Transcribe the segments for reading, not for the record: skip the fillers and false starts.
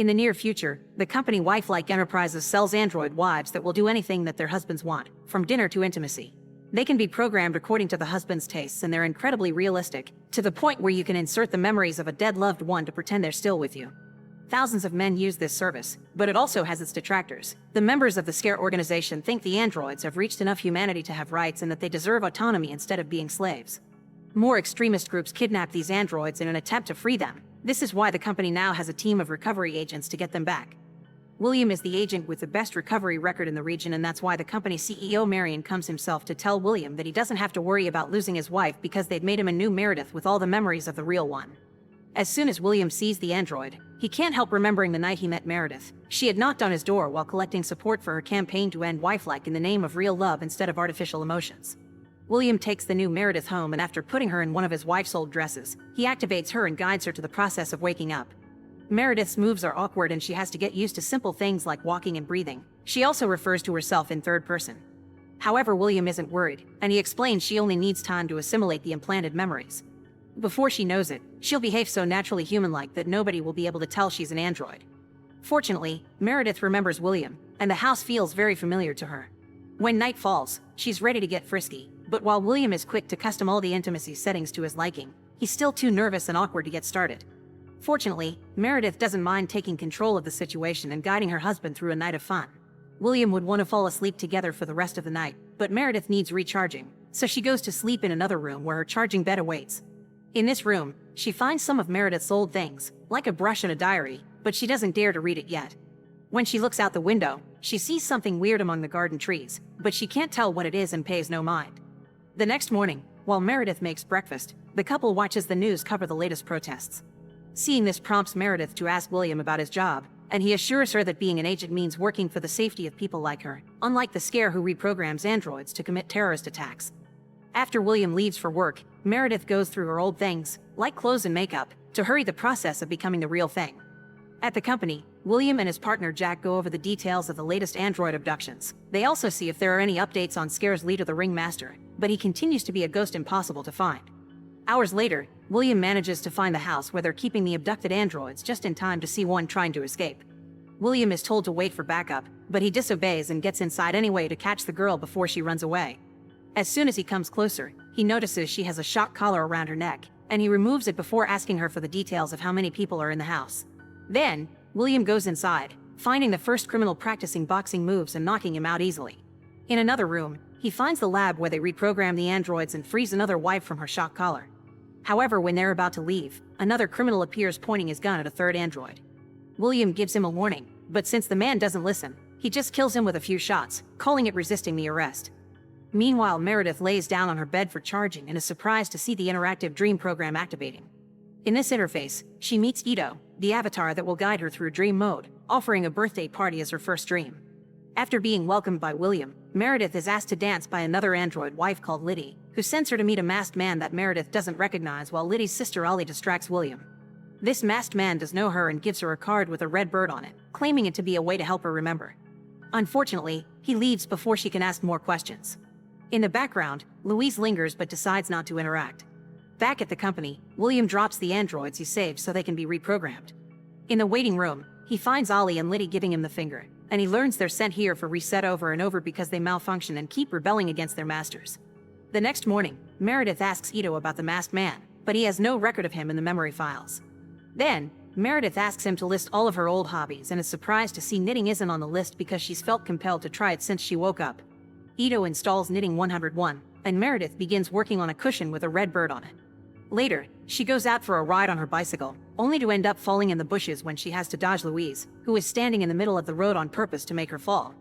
In the near future, the company Wifelike Enterprises sells android wives that will do anything that their husbands want, from dinner to intimacy. They can be programmed according to the husband's tastes, and they're incredibly realistic, to the point where you can insert the memories of a dead loved one to pretend they're still with you. Thousands of men use this service, but it also has its detractors. The members of the Scare organization think the androids have reached enough humanity to have rights and that they deserve autonomy instead of being slaves. More extremist groups kidnap these androids in an attempt to free them. This is why the company now has a team of recovery agents to get them back. William is the agent with the best recovery record in the region, and that's why the company CEO Marion comes himself to tell William that he doesn't have to worry about losing his wife because they've made him a new Meredith with all the memories of the real one. As soon as William sees the android, he can't help remembering the night he met Meredith. She had knocked on his door while collecting support for her campaign to end Wifelike in the name of real love instead of artificial emotions. William takes the new Meredith home, and after putting her in one of his wife's old dresses, he activates her and guides her to the process of waking up. Meredith's moves are awkward and she has to get used to simple things like walking and breathing. She also refers to herself in third person. However, William isn't worried, and he explains she only needs time to assimilate the implanted memories. Before she knows it, she'll behave so naturally human-like that nobody will be able to tell she's an android. Fortunately, Meredith remembers William, and the house feels very familiar to her. When night falls, she's ready to get frisky, but while William is quick to custom all the intimacy settings to his liking, he's still too nervous and awkward to get started. Fortunately, Meredith doesn't mind taking control of the situation and guiding her husband through a night of fun. William would want to fall asleep together for the rest of the night, but Meredith needs recharging, so she goes to sleep in another room where her charging bed awaits. In this room, she finds some of Meredith's old things, like a brush and a diary, but she doesn't dare to read it yet. When she looks out the window, she sees something weird among the garden trees, but she can't tell what it is and pays no mind. The next morning, while Meredith makes breakfast, the couple watches the news cover the latest protests. Seeing this prompts Meredith to ask William about his job, and he assures her that being an agent means working for the safety of people like her, unlike the Scare who reprograms androids to commit terrorist attacks. After William leaves for work, Meredith goes through her old things, like clothes and makeup, to hurry the process of becoming the real thing. At the company, William and his partner Jack go over the details of the latest android abductions. They also see if there are any updates on Scare's leader, the Ringmaster, but he continues to be a ghost impossible to find. Hours later, William manages to find the house where they're keeping the abducted androids just in time to see one trying to escape. William is told to wait for backup, but he disobeys and gets inside anyway to catch the girl before she runs away. As soon as he comes closer, he notices she has a shock collar around her neck, and he removes it before asking her for the details of how many people are in the house. Then, William goes inside, finding the first criminal practicing boxing moves and knocking him out easily. In another room, he finds the lab where they reprogram the androids and frees another wife from her shock collar. However, when they're about to leave, another criminal appears pointing his gun at a third android. William gives him a warning, but since the man doesn't listen, he just kills him with a few shots, calling it resisting the arrest. Meanwhile, Meredith lays down on her bed for charging and is surprised to see the interactive dream program activating. In this interface, she meets Ito, the avatar that will guide her through dream mode, offering a birthday party as her first dream. After being welcomed by William, Meredith is asked to dance by another android wife called Liddy, who sends her to meet a masked man that Meredith doesn't recognize while Liddy's sister Ollie distracts William. This masked man does know her and gives her a card with a red bird on it, claiming it to be a way to help her remember. Unfortunately, he leaves before she can ask more questions. In the background, Louise lingers but decides not to interact. Back at the company, William drops the androids he saved so they can be reprogrammed. In the waiting room, he finds Ollie and Liddy giving him the finger, and he learns they're sent here for reset over and over because they malfunction and keep rebelling against their masters. The next morning, Meredith asks Ito about the masked man, but he has no record of him in the memory files. Then, Meredith asks him to list all of her old hobbies and is surprised to see knitting isn't on the list because she's felt compelled to try it since she woke up. Ito installs Knitting 101, and Meredith begins working on a cushion with a red bird on it. Later, she goes out for a ride on her bicycle, only to end up falling in the bushes when she has to dodge Louise, who is standing in the middle of the road on purpose to make her fall.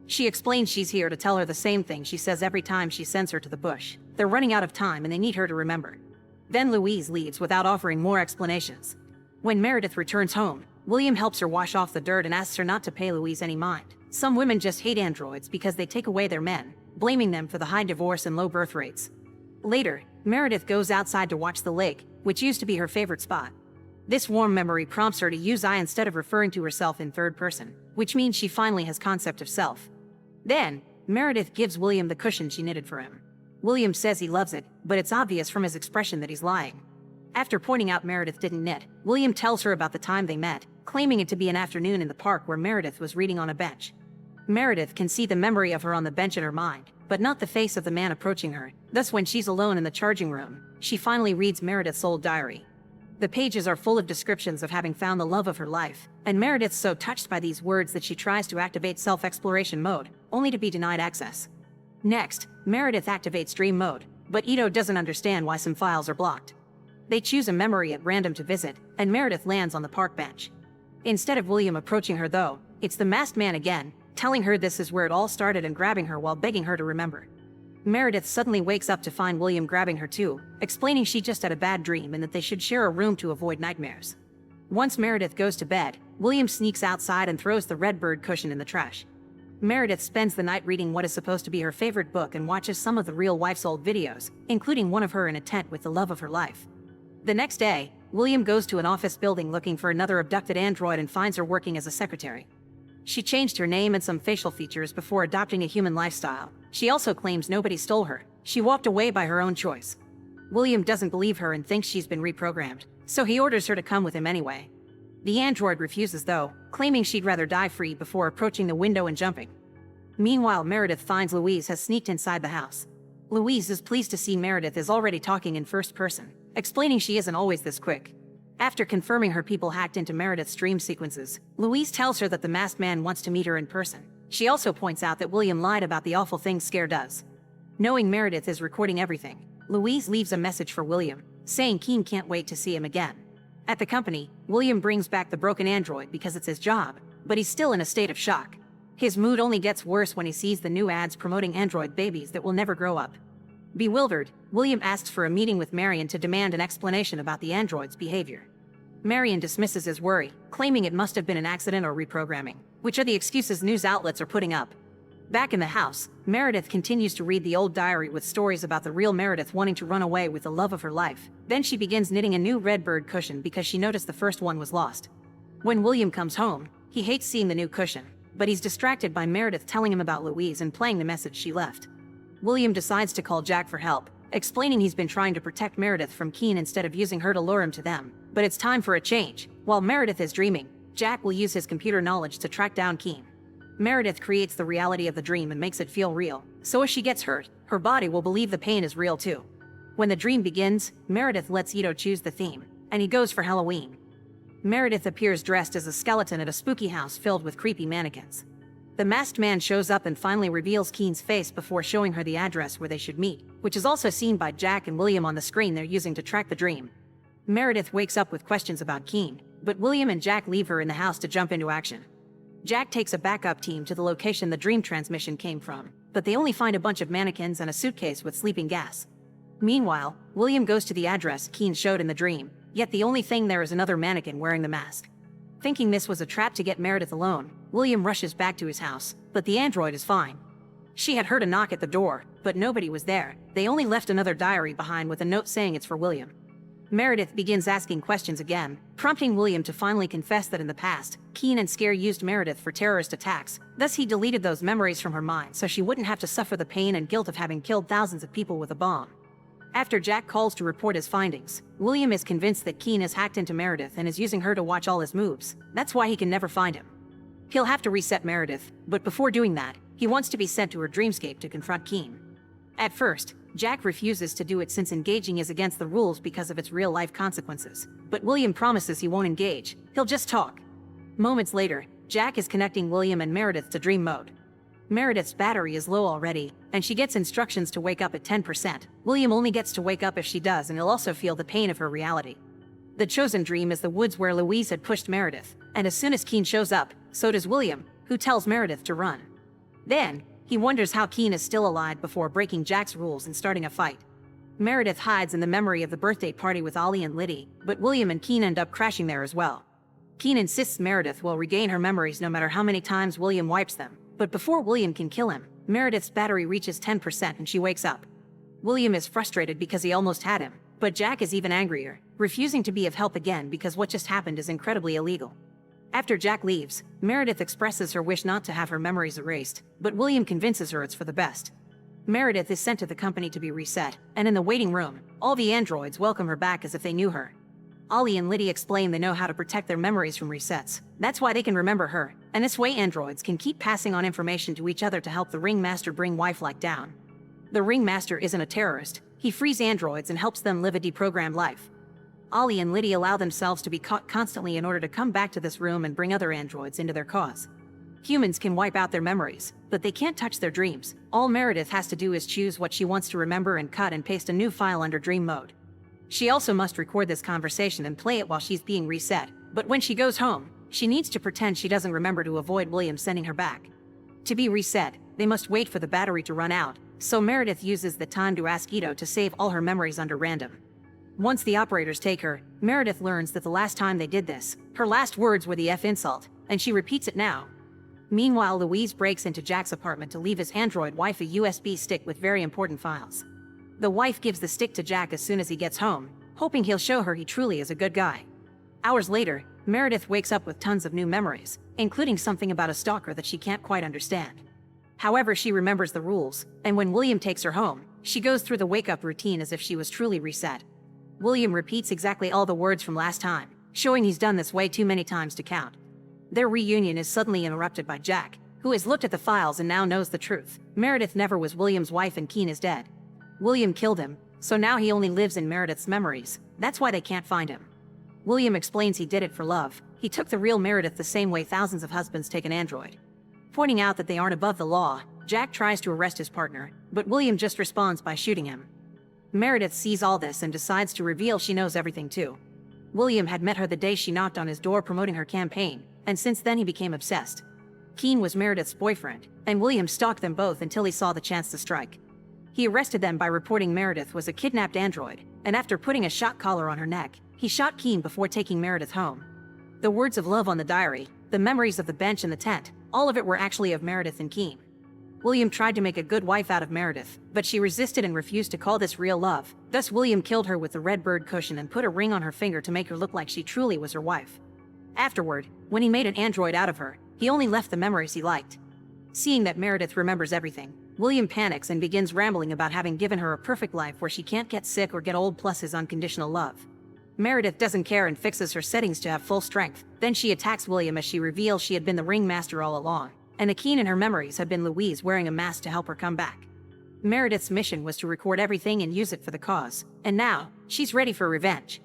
She explains she's here to tell her the same thing she says every time she sends her to the bush. They're running out of time and they need her to remember. Then Louise leaves without offering more explanations. When Meredith returns home, William helps her wash off the dirt and asks her not to pay Louise any mind. Some women just hate androids because they take away their men, blaming them for the high divorce and low birth rates. Later, Meredith goes outside to watch the lake, which used to be her favorite spot. This warm memory prompts her to use I instead of referring to herself in third person, which means she finally has concept of self. Then, Meredith gives William the cushion she knitted for him. William says he loves it, but it's obvious from his expression that he's lying. After pointing out Meredith didn't knit, William tells her about the time they met, claiming it to be an afternoon in the park where Meredith was reading on a bench. Meredith can see the memory of her on the bench in her mind, but not the face of the man approaching her. Thus, when she's alone in the charging room, she finally reads Meredith's old diary. The pages are full of descriptions of having found the love of her life, and Meredith's so touched by these words that she tries to activate self-exploration mode, only to be denied access. Next, Meredith activates dream mode, but Ito doesn't understand why some files are blocked. They choose a memory at random to visit, and Meredith lands on the park bench. Instead of William approaching her though, it's the masked man again, telling her this is where it all started and grabbing her while begging her to remember. Meredith suddenly wakes up to find William grabbing her too, explaining she just had a bad dream and that they should share a room to avoid nightmares. Once Meredith goes to bed, William sneaks outside and throws the red bird cushion in the trash. Meredith spends the night reading what is supposed to be her favorite book and watches some of the real wife's old videos, including one of her in a tent with the love of her life. The next day, William goes to an office building looking for another abducted android and finds her working as a secretary. She changed her name and some facial features before adopting a human lifestyle. She also claims nobody stole her. She walked away by her own choice. William doesn't believe her and thinks she's been reprogrammed, so he orders her to come with him anyway. The android refuses though, claiming she'd rather die free before approaching the window and jumping. Meanwhile, Meredith finds Louise has sneaked inside the house. Louise is pleased to see Meredith is already talking in first person, explaining she isn't always this quick. After confirming her people hacked into Meredith's dream sequences, Louise tells her that the masked man wants to meet her in person. She also points out that William lied about the awful things Scare does. Knowing Meredith is recording everything, Louise leaves a message for William, saying Keen can't wait to see him again. At the company, William brings back the broken android because it's his job, but he's still in a state of shock. His mood only gets worse when he sees the new ads promoting android babies that will never grow up. Bewildered, William asks for a meeting with Marion to demand an explanation about the android's behavior. Marion dismisses his worry, claiming it must have been an accident or reprogramming, which are the excuses news outlets are putting up. Back in the house, Meredith continues to read the old diary with stories about the real Meredith wanting to run away with the love of her life. Then she begins knitting a new red bird cushion because she noticed the first one was lost. When William comes home, he hates seeing the new cushion, but he's distracted by Meredith telling him about Louise and playing the message she left. William decides to call Jack for help, explaining he's been trying to protect Meredith from Keen instead of using her to lure him to them. But it's time for a change. While Meredith is dreaming, Jack will use his computer knowledge to track down Keen. Meredith creates the reality of the dream and makes it feel real, so if she gets hurt, her body will believe the pain is real too. When the dream begins, Meredith lets Ito choose the theme, and he goes for Halloween. Meredith appears dressed as a skeleton at a spooky house filled with creepy mannequins. The masked man shows up and finally reveals Keen's face before showing her the address where they should meet, which is also seen by Jack and William on the screen they're using to track the dream. Meredith wakes up with questions about Keen, but William and Jack leave her in the house to jump into action. Jack takes a backup team to the location the dream transmission came from, but they only find a bunch of mannequins and a suitcase with sleeping gas. Meanwhile, William goes to the address Keen showed in the dream, yet the only thing there is another mannequin wearing the mask. Thinking this was a trap to get Meredith alone, William rushes back to his house, but the android is fine. She had heard a knock at the door, but nobody was there. They only left another diary behind with a note saying it's for William. Meredith begins asking questions again, prompting William to finally confess that in the past, Keen and Scare used Meredith for terrorist attacks. Thus he deleted those memories from her mind so she wouldn't have to suffer the pain and guilt of having killed thousands of people with a bomb. After Jack calls to report his findings, William is convinced that Keen has hacked into Meredith and is using her to watch all his moves. That's why he can never find him. He'll have to reset Meredith, but before doing that, he wants to be sent to her dreamscape to confront Keen. At first, Jack refuses to do it since engaging is against the rules because of its real-life consequences. But William promises he won't engage, he'll just talk. Moments later, Jack is connecting William and Meredith to dream mode. Meredith's battery is low already, and she gets instructions to wake up at 10%. William only gets to wake up if she does, and he'll also feel the pain of her reality. The chosen dream is the woods where Louise had pushed Meredith, and as soon as Keen shows up, so does William, who tells Meredith to run. Then, he wonders how Keen is still alive before breaking Jack's rules and starting a fight. Meredith hides in the memory of the birthday party with Ollie and Liddy, but William and Keen end up crashing there as well. Keen insists Meredith will regain her memories no matter how many times William wipes them, but before William can kill him, Meredith's battery reaches 10% and she wakes up. William is frustrated because he almost had him, but Jack is even angrier, refusing to be of help again because what just happened is incredibly illegal. After Jack leaves, Meredith expresses her wish not to have her memories erased, but William convinces her it's for the best. Meredith is sent to the company to be reset, and in the waiting room, all the androids welcome her back as if they knew her. Ollie and Liddy explain they know how to protect their memories from resets. That's why they can remember her, and this way androids can keep passing on information to each other to help the Ringmaster bring Wifelike down. The Ringmaster isn't a terrorist. He frees androids and helps them live a deprogrammed life. Ollie and Liddy allow themselves to be caught constantly in order to come back to this room and bring other androids into their cause. Humans can wipe out their memories, but they can't touch their dreams. All Meredith has to do is choose what she wants to remember and cut and paste a new file under dream mode. She also must record this conversation and play it while she's being reset, but when she goes home, she needs to pretend she doesn't remember to avoid William sending her back. To be reset, they must wait for the battery to run out, so Meredith uses the time to ask Ito to save all her memories under random. Once the operators take her, Meredith learns that the last time they did this, her last words were the F insult, and she repeats it now. Meanwhile, Louise breaks into Jack's apartment to leave his android wife a USB stick with very important files. The wife gives the stick to Jack as soon as he gets home, hoping he'll show her he truly is a good guy. Hours later, Meredith wakes up with tons of new memories, including something about a stalker that she can't quite understand. However, she remembers the rules, and when William takes her home, she goes through the wake-up routine as if she was truly reset. William repeats exactly all the words from last time, showing he's done this way too many times to count. Their reunion is suddenly interrupted by Jack, who has looked at the files and now knows the truth. Meredith never was William's wife and Keen is dead. William killed him, so now he only lives in Meredith's memories. That's why they can't find him. William explains he did it for love. He took the real Meredith the same way thousands of husbands take an android. Pointing out that they aren't above the law, Jack tries to arrest his partner, but William just responds by shooting him. Meredith sees all this and decides to reveal she knows everything too. William had met her the day she knocked on his door promoting her campaign, and since then he became obsessed. Keen was Meredith's boyfriend, and William stalked them both until he saw the chance to strike. He arrested them by reporting Meredith was a kidnapped android, and after putting a shock collar on her neck, he shot Keen before taking Meredith home. The words of love on the diary, the memories of the bench and the tent, all of it were actually of Meredith and Keen. William tried to make a good wife out of Meredith, but she resisted and refused to call this real love. Thus William killed her with the red bird cushion and put a ring on her finger to make her look like she truly was her wife. Afterward, when he made an android out of her, he only left the memories he liked. Seeing that Meredith remembers everything, William panics and begins rambling about having given her a perfect life where she can't get sick or get old plus his unconditional love. Meredith doesn't care and fixes her settings to have full strength. Then she attacks William as she reveals she had been the ringmaster all along, and the Keen in her memories had been Louise wearing a mask to help her come back. Meredith's mission was to record everything and use it for the cause, and now, she's ready for revenge.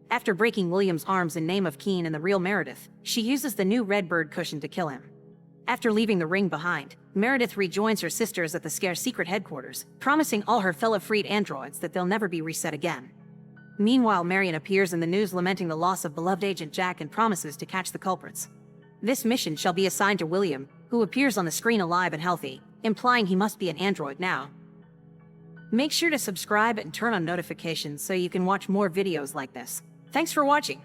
After breaking William's arms in name of Keen and the real Meredith, she uses the new red bird cushion to kill him. After leaving the ring behind, Meredith rejoins her sisters at the Scare secret headquarters, promising all her fellow freed androids that they'll never be reset again. Meanwhile, Marion appears in the news lamenting the loss of beloved Agent Jack and promises to catch the culprits. This mission shall be assigned to William, who appears on the screen alive and healthy, implying he must be an android now. Make sure to subscribe and turn on notifications so you can watch more videos like this. Thanks for watching.